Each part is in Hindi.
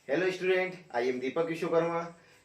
Hello student, I am Deepak Vishwakarma.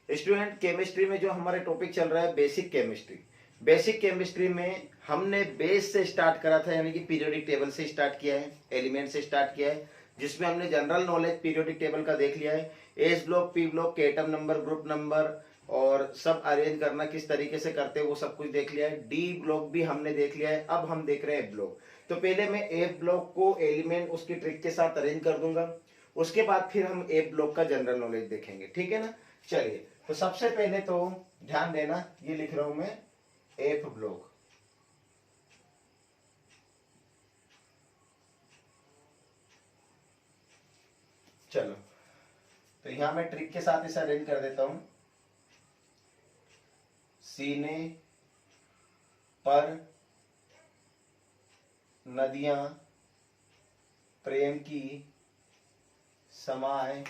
Student, chemistry में जो हमारा टॉपिक चल रहा है बेसिक केमिस्ट्री। बेसिक केमिस्ट्री में हमने बेस से स्टार्ट करा था, यानी कि पीरियोडिक टेबल से स्टार्ट किया है, एलिमेंट से स्टार्ट किया है, जिसमें हमने जनरल नॉलेज पीरियोडिक टेबल का देख लिया है। एस ब्लॉक, पी ब्लॉक के एटम नंबर, ग्रुप नंबर और सब अरेंज करना किस तरीके से करते हैं वो सब कुछ देख लिया है। डी ब्लॉक भी हमने देख लिया है। अब हम देख रहे हैं एफ ब्लॉक। तो पहले मैं एफ ब्लॉक को एलिमेंट उसकी ट्रिक के साथ अरेंज कर दूंगा, उसके बाद फिर हम ए ब्लॉक का जनरल नॉलेज देखेंगे, ठीक है ना। चलिए, तो सबसे पहले तो ध्यान देना, ये लिख रहा हूं मैं एफ ब्लॉक। चलो, तो यहां मैं ट्रिक के साथ इसे अरेंज कर देता हूं। सीने पर नदियां प्रेम की समाए,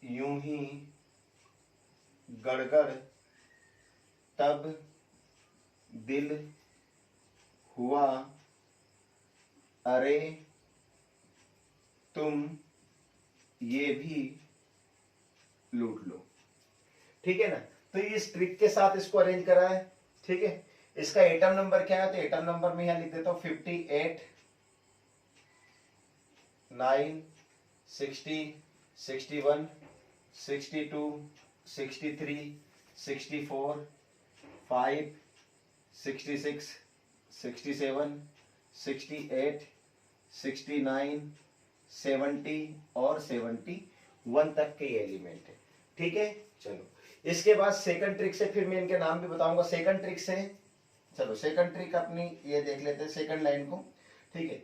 यूं ही गड़गड़ तब दिल हुआ, अरे तुम ये भी लूट लो। ठीक है ना। तो इस ट्रिक के साथ इसको अरेंज करा है। ठीक है, इसका एटम नंबर क्या है, तो एटम नंबर में यहां लिख देता हूं 58, 9, 60, 61, 62, 63, 64, 5, 66, 67, 68, 69, 70 और 71 तक के एलिमेंट है। ठीक है, चलो इसके बाद सेकंड ट्रिक से फिर मैं इनके नाम भी बताऊंगा। सेकंड ट्रिक से, चलो सेकंड ट्रिक अपनी ये देख लेते हैं, सेकंड लाइन को। ठीक है,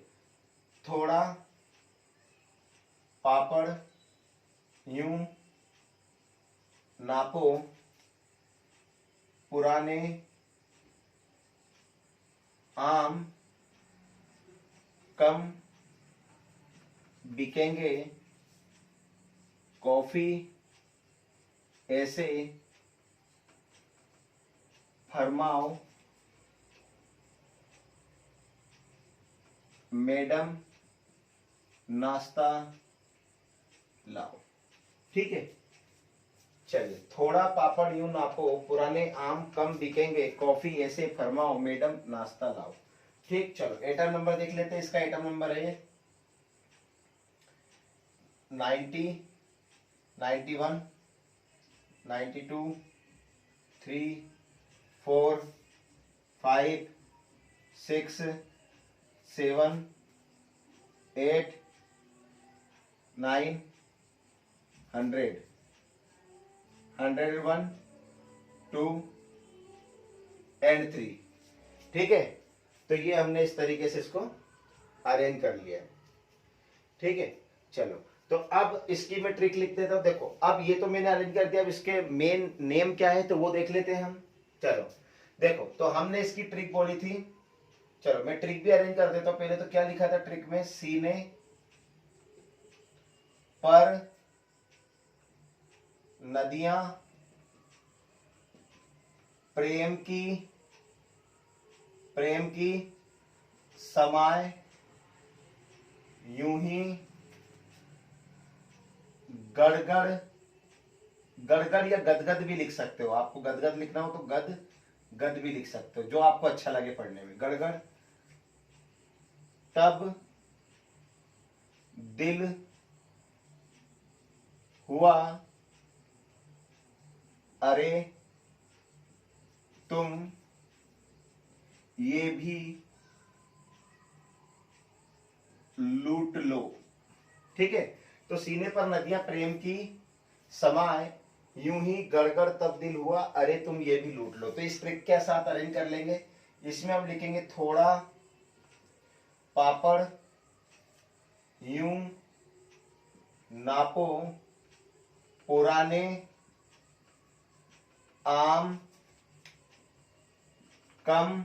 थोड़ा पापड़ यूं नापो, पुराने आम कम बिकेंगे, कॉफी ऐसे फरमाओ, मैडम नाश्ता लाओ। ठीक है, चलिए, थोड़ा पापड़ यूं नापो, पुराने आम कम बिकेंगे, कॉफी ऐसे फरमाओ, मैडम नाश्ता लाओ। ठीक, चलो एटम नंबर देख लेते हैं। इसका एटम नंबर है 90, 91, 92, 3, 4, 5, 6, 7, 8, 9, 100, 101, 2 एंड 3। ठीक है, तो ये हमने इस तरीके से इसको अरेंज कर लिया है। ठीक है, चलो, तो अब इसकी मैं ट्रिक लिख देता हूं। देखो, अब ये तो मैंने अरेंज कर दिया, अब इसके मेन नेम क्या है तो वो देख लेते हैं हम। चलो देखो, तो हमने इसकी ट्रिक बोली थी। चलो मैं ट्रिक भी अरेंज कर देता हूं। पहले तो क्या लिखा था ट्रिक में, सीने पर नदियां प्रेम की समाए, यूं ही गड़गड़, गड़गड़ या गदगद भी लिख सकते हो। आपको गदगद लिखना हो तो गद भी लिख सकते हो, जो आपको अच्छा लगे पढ़ने में। गड़गड़ तब दिल हुआ, अरे तुम ये भी लूट लो। ठीक है, तो सीने पर नदियां प्रेम की समाए, यूं ही गड़गड़ तब दिल हुआ, अरे तुम ये भी लूट लो। तो इस ट्रिक के साथ अरेंज कर लेंगे। इसमें हम लिखेंगे थोड़ा पापड़ यूं नापो, पुराने आम कम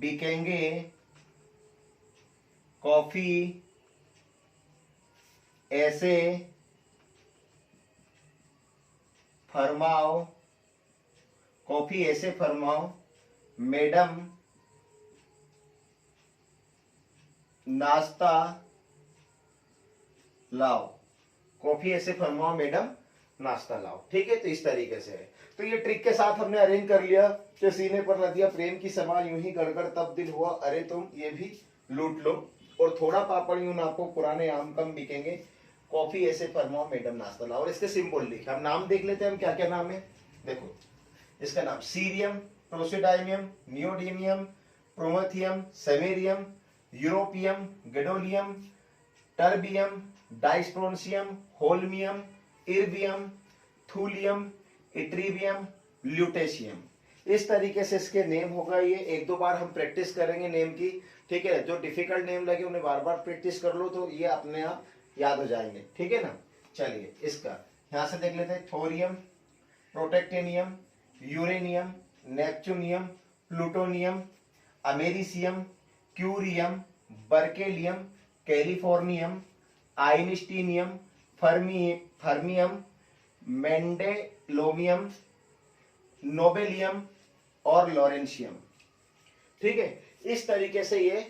बिकेंगे, कॉफी ऐसे फरमाओ, कॉफी ऐसे फरमाओ, मैडम नाश्ता लाओ, कॉफी ऐसे फरमाओ मैडम, नाश्ता लाओ। ठीक है, तो इस तरीके से है। तो ये ट्रिक के साथ हमने अरेंज कर लिया कि सीने पर नदिया प्रेम की समा यूं ही गड़गड़ तब दिल हुआ अरे तुम ये भी लूट लो, और थोड़ा पापड़ यूं नापो पुराने आम कम बिकेंगे, कॉफी ऐसे फरमाओ मैडम नाश्ता लाओ। और इसके सिंबल लिखे, हम नाम देख लेते हैं हम क्या क्या नाम है। देखो इसका नाम cerium, praseodymium, neodymium, promethium, samarium, europium, gadolinium, terbium, dysprosium, holmium, erbium, thulium, ytterbium, lutetium. इस तरीके से इसके नेम होगा। ये एक दो बार हम प्रैक्टिस करेंगे नेम की। ठीक है, जो डिफिकल्ट नेम लगे उन्हें बार बार प्रैक्टिस कर लो तो ये अपने आप याद हो जाएंगे। ठीक है ना। चलिए इसका यहां से देख लेते हैं। Thorium, protactinium, uranium, neptunium, plutonium, americium, curium, berkelium, californium, einsteinium, fermium, mendelevium, nobelium और लॉरेंशियम। ठीक है, इस तरीके से ये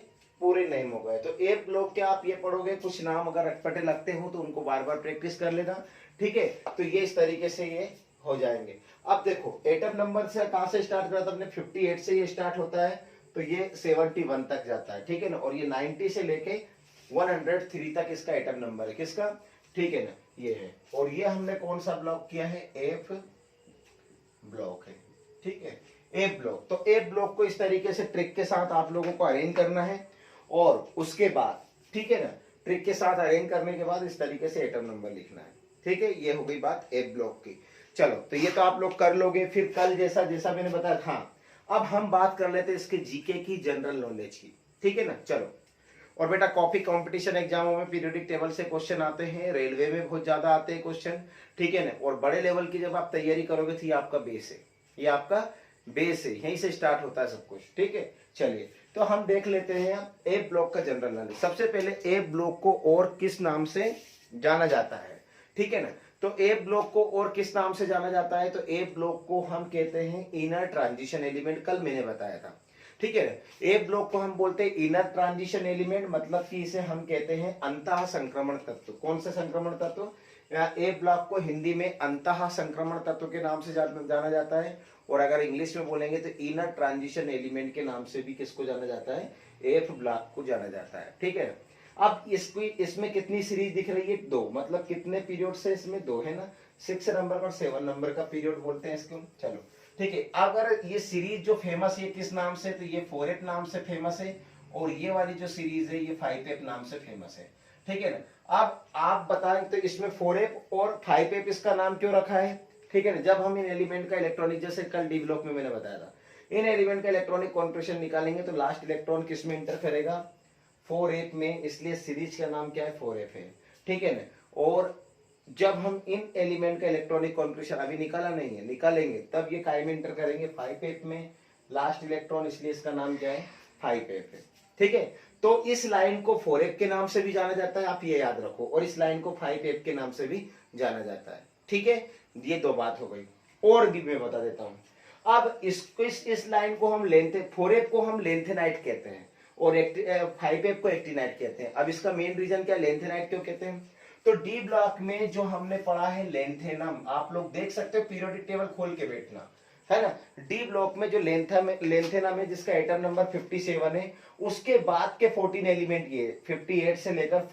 पूरे नेम हो गए। तो एक ब्लॉक के आप ये पढ़ोगे, कुछ नाम अगर अटपटे लगते हो तो उनको बार बार प्रैक्टिस कर लेना। ठीक है, तो ये इस तरीके से ये हो जाएंगे। अब देखो एटम नंबर से कहां से स्टार्ट करा था अपने, 58 से ये स्टार्ट होता है, तो ये 71 तक जाता है। ठीक है ना, और ये 90 से लेके 103 तक इसका एटम नंबर है। किसका? ठीक है ना, ये है। और ये हमने कौन सा ब्लॉक किया है? एफ ब्लॉक है। ठीक है, एफ ब्लॉक। तो एफ ब्लॉक को इस तरीके से ट्रिक के साथ आप लोगों को अरेंज करना है, और उसके बाद ठीक है ना, ट्रिक के साथ अरेंज करने के बाद इस तरीके से एटम नंबर लिखना है। ठीक है, ये हो गई बात एफ ब्लॉक की। चलो, तो ये तो आप लोग कर लोगे। फिर कल जैसा जैसा मैंने बताया था, अब हम बात कर लेते हैं इसके जीके की, जनरल नॉलेज की। ठीक है ना, चलो। और बेटा कॉपी कंपटीशन एग्जामों में पीरियोडिक टेबल से क्वेश्चन आते हैं, रेलवे में बहुत ज्यादा आते हैं क्वेश्चन। ठीक है ना, और बड़े लेवल की जब आप तैयारी करोगे तो ये आपका बेस है, ये आपका बेस है, यहीं से स्टार्ट होता है सब कुछ। ठीक है, चलिए तो हम देख लेते हैं ए ब्लॉक का जनरल नॉलेज। सबसे पहले ए ब्लॉक को और किस नाम से जाना जाता है? ठीक है ना, तो ए ब्लॉक को और किस नाम से जाना जाता है? तो ए ब्लॉक को हम कहते हैं इनर ट्रांजिशन एलिमेंट, कल मैंने बताया था। ठीक है, ए ब्लॉक को हम बोलते हैं इनर ट्रांजिशन एलिमेंट, मतलब कि इसे हम कहते हैं अंतः संक्रमण तत्व। कौन से संक्रमण तत्व? ए ब्लॉक को हिंदी में अंतः संक्रमण तत्व के नाम से जाना जाता है, और अगर इंग्लिश में बोलेंगे तो इनर ट्रांजिशन एलिमेंट के नाम से भी किसको जाना जाता है? एफ ब्लॉक को जाना जाता है। ठीक है, अब इसमें कितनी सीरीज दिख रही है? 2। मतलब कितने पीरियड से इसमें? 2 है ना, 6 नंबर का और 7 नंबर का पीरियड बोलते हैं इसको। चलो ठीक है, अगर ये सीरीज जो फेमस है किस नाम से? तो ये 4F नाम से फेमस है, और ये वाली जो सीरीज है ये 5F नाम से फेमस है। ठीक है ना, अब आप बताएं तो इसमें 4F और 5F इसका नाम क्यों रखा है? ठीक है ना, जब हम इन एलिमेंट का इलेक्ट्रॉनिक, जैसे कल डी ब्लॉक में मैंने बताया था, इन एलिमेंट का इलेक्ट्रॉनिक कॉन्ट्रिब्यूशन निकालेंगे तो लास्ट इलेक्ट्रॉन किस में इंटर करेगा? 4F में, इसलिए सीरीज का नाम क्या है? 4F है। ठीक है ना, और जब हम इन एलिमेंट का इलेक्ट्रॉनिक कॉन्ट्रिब्यूशन अभी निकाला नहीं है, निकालेंगे तब ये काय में इंटर करेंगे? 5F में, लास्ट इलेक्ट्रॉन, इसलिए इसका नाम क्या है? 5F है। ठीक है, तो इस लाइन को 4F के नाम से भी जाना जाता है, आप ये याद रखो, और इस लाइन को 5F के नाम से भी जाना जाता है। ठीक है, ये 2 बात हो गई। और भी मैं बता देता हूं। अब इसको इस लाइन को हम 4F को हम लेंथेनाइट कहते हैं, और 5F को एक्टिनाइट कहते हैं। अब इसका मेन रीजन क्या, लेंथेनाइट क्यों कहते हैं? तो डी ब्लॉक में जो हमने पढ़ा है लेंथेनम, आप लोग देख सकते हो, पीरियोडिक टेबल खोल के बैठना है ना। डी ब्लॉक में जो लेंथेनम है जिसका एटम नंबर 57 है, उसके बाद के 14 एलिमेंट ये 58 से लेकर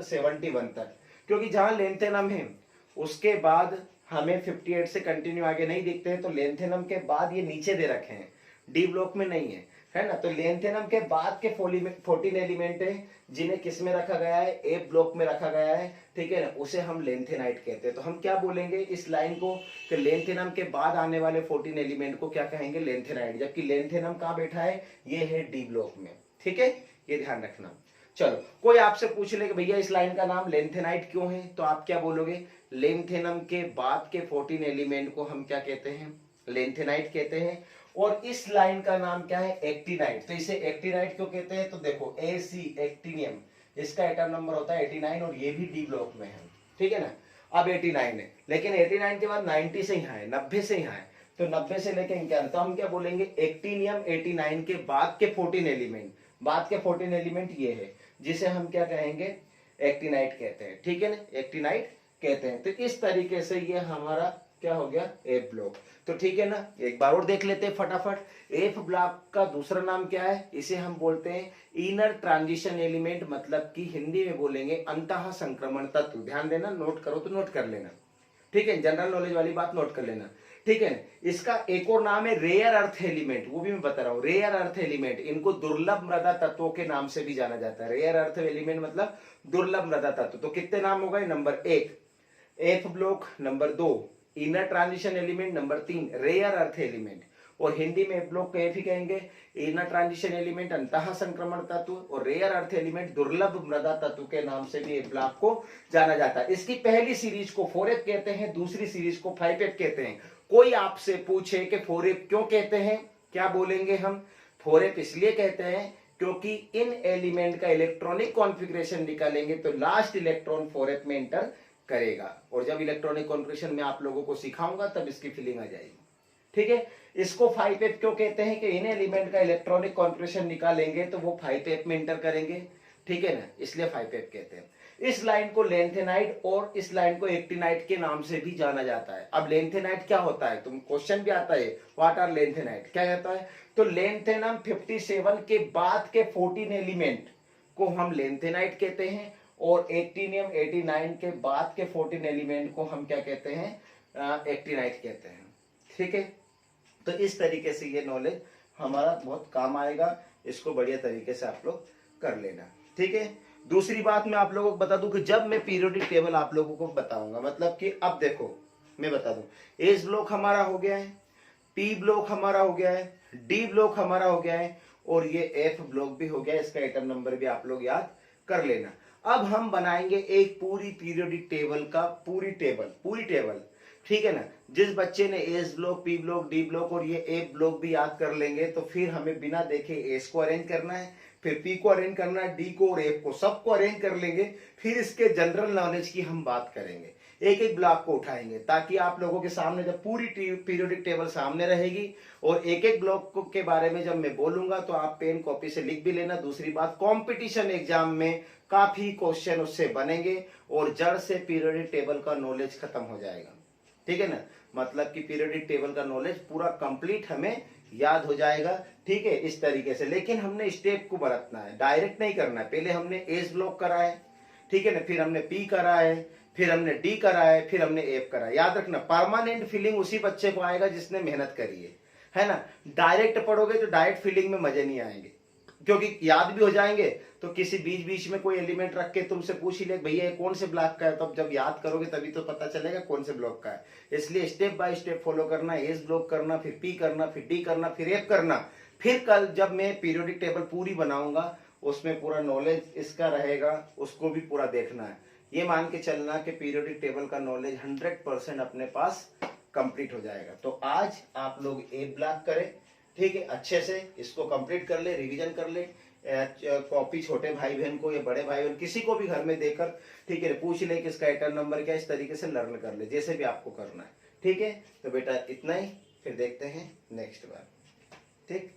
71 तक, क्योंकि जहां लेंथेनम है उसके बाद हमें 58 से कंटिन्यू आगे नहीं दिखते हैं, तो लेंथेनम के बाद ये नीचे दे रखे हैं, डी ब्लॉक में नहीं है ना। तो लेंथेनम के बाद के 14 एलिमेंट है जिन्हें किस में रखा गया है? ए ब्लॉक में रखा गया है। ठीक है ना, उसे हम लेंथेनाइट कहते हैं। तो हम क्या बोलेंगे इस लाइन को कि लेंथेनम के बाद आने वाले 14 एलिमेंट को क्या कहेंगे? लेंथेनाइट। जबकि लेंथेनम कहाँ बैठा है? ये है डी ब्लॉक में। ठीक है, ये ध्यान रखना। चलो, कोई आपसे पूछ ले कि भैया इस लाइन का नाम लेंथेनाइट क्यों है, तो आप क्या बोलोगे? लेंथेनम के बाद के 14 एलिमेंट को हम क्या कहते हैं? लेंथेनाइट कहते हैं। और इस लाइन का नाम क्या है? एक्टिनाइट। तो इसे एक्टिनाइट क्यों कहते हैं? तो देखो AC एक्टिनियम, इसका एटम नंबर होता है 89, और ये भी डी ब्लॉक में है। ठीक है ना, अब 89 है, लेकिन 89 के बाद 90 से यहाँ है, 90 से यहाँ है, तो 90 से लेके क्या, तो हम क्या बोलेंगे? एक्टिनियम 89 के बाद के 14 एलिमेंट, बाद के 14 एलिमेंट ये है, जिसे हम क्या कहेंगे? एक्टिनाइट कहते हैं, ठीक है ना, एक्टिनाइट कहते हैं। तो इस तरीके से ये हमारा क्या हो गया, एफ ब्लॉक। तो ठीक है ना, एक बार और देख लेते हैं फटाफट। एफ ब्लॉक का दूसरा नाम क्या है, इसे हम बोलते हैं इनर ट्रांजिशन एलिमेंट, मतलब कि हिंदी में बोलेंगे अंतः संक्रमण तत्व। ध्यान देना, नोट करो तो नोट कर लेना, ठीक है, जनरल नॉलेज वाली बात नोट कर लेना, ठीक है। इसका एक और नाम है रेयर अर्थ एलिमेंट, वो भी मैं बता रहा हूं, रेयर अर्थ एलिमेंट। इनको दुर्लभ मृदा तत्वों के नाम से भी जाना जाता है। रेयर अर्थ एलिमेंट मतलब दुर्लभ मृदा तत्व। तो कितने नाम हो गए, number 1 F block, number 2 inner transition element, number 3 rare earth element. और हिंदी में एफ ब्लॉक को एफ ही कहेंगे, इनर ट्रांजिशन एलिमेंट अंतः संक्रमण तत्व, और रेयर अर्थ एलिमेंट दुर्लभ मृदा तत्व के नाम से भी एफ ब्लॉक को जाना जाता है। इसकी पहली सीरीज को 4F कहते हैं, दूसरी सीरीज को 5F कहते हैं। कोई आपसे पूछे कि 4F क्यों कहते हैं, क्या बोलेंगे हम, 4F इसलिए कहते हैं क्योंकि इन एलिमेंट का इलेक्ट्रॉनिक कॉन्फ़िगरेशन निकालेंगे तो लास्ट इलेक्ट्रॉन 4F में एंटर करेगा। और जब इलेक्ट्रॉनिक कॉन्फ़िगरेशन में आप लोगों को सिखाऊंगा तब इसकी फीलिंग आ जाएगी, ठीक है। इसको 5F क्यों कहते हैं कि इन एलिमेंट का इलेक्ट्रॉनिक कॉन्फ़िगरेशन निकालेंगे तो वो 5F में एंटर करेंगे, ठीक है ना, इसलिए 5F कहते हैं। इस लाइन को लेंथेनाइट और इस लाइन को एक्टिनाइट के नाम से भी जाना जाता है। अब लेंथेनाइट क्या होता है, तुम क्वेश्चन भी आता है, व्हाट आर लेंथेनाइट, क्या कहता है, तो लेंथेनम 57 के बाद के 14 एलिमेंट को हम लेंथेनाइट कहते हैं, और एक्टिनियम 89 के बाद के 14 एलिमेंट को हम क्या कहते हैं, एक्टिनाइट कहते हैं, ठीक है। तो इस तरीके से ये नॉलेज हमारा बहुत काम आएगा, इसको बढ़िया तरीके से आप लोग कर लेना, ठीक है। दूसरी बात मैं आप लोगों को बता दूं कि जब मैं पीरियोडिक टेबल आप लोगों को बताऊंगा, मतलब कि अब देखो मैं बता दूं, एस ब्लॉक हमारा हो गया है, पी ब्लॉक हमारा हो गया है, डी ब्लॉक हमारा हो गया है, और ये एफ ब्लॉक भी हो गया, इसका आइटम नंबर भी आप लोग याद कर लेना। अब हम बनाएंगे एक पूरी पीरियोडिक टेबल का पूरी टेबल, ठीक है ना। जिस बच्चे ने S block, P block, D block और ये एफ ब्लॉक भी याद कर लेंगे तो फिर हमें बिना देखे एस को अरेंज करना है, फिर पी को अरेंज करना है, डी को और एफ को, सबको अरेंज कर लेंगे। फिर इसके जनरल नॉलेज की हम बात करेंगे, एक एक ब्लॉक को उठाएंगे, ताकि आप लोगों के सामने जब पूरी पीरियोडिक टेबल सामने रहेगी और एक एक ब्लॉक के बारे में जब मैं बोलूंगा तो आप पेन कॉपी से लिख भी लेना। दूसरी बात, कंपटीशन एग्जाम में काफी क्वेश्चन उससे बनेंगे और जड़ से पीरियोडिक टेबल का नॉलेज खत्म हो जाएगा, ठीक है ना, मतलब कि पीरियोडिक टेबल का नॉलेज पूरा कंप्लीट हमें याद हो जाएगा, ठीक है, इस तरीके से। लेकिन हमने स्टेप को बरतना है, डायरेक्ट नहीं करना है। पहले हमने एस ब्लॉक करा है, ठीक है ना, फिर हमने पी करा है, फिर हमने डी करा है, फिर हमने एफ करा है। याद रखना, परमानेंट फीलिंग उसी बच्चे को आएगा जिसने मेहनत करी है ना। डायरेक्ट पढ़ोगे तो डायरेक्ट फीलिंग में मजे नहीं आएंगे, क्योंकि याद भी हो जाएंगे तो किसी बीच बीच में कोई एलिमेंट रख के तुमसे पूछ ही ले भैया ये कौन से ब्लॉक का है, तो जब याद करोगे तभी तो पता चलेगा कौन से ब्लॉक का है। इसलिए स्टेप बाय स्टेप फॉलो करना, एस ब्लॉक करना, फिर पी करना, फिर डी करना, फिर एफ करना। फिर कल जब मैं पीरियोडिक टेबल पूरी बनाऊंगा उसमें पूरा नॉलेज इसका रहेगा, उसको भी पूरा देखना है। ये मान के चलना कि पीरियोडिक टेबल का नॉलेज 100% अपने पास कंप्लीट हो जाएगा। तो आज आप लोग ए ब्लॉक करें, ठीक है, अच्छे से इसको कंप्लीट कर ले, रिवीजन कर ले, कॉपी छोटे भाई बहन को या बड़े भाई बहन किसी को भी घर में देकर, ठीक है, पूछ ले कि इसका आइटम नंबर क्या, इस तरीके से लर्न कर ले, जैसे भी आपको करना है, ठीक है। तो बेटा इतना ही, फिर देखते हैं नेक्स्ट बार, ठीक।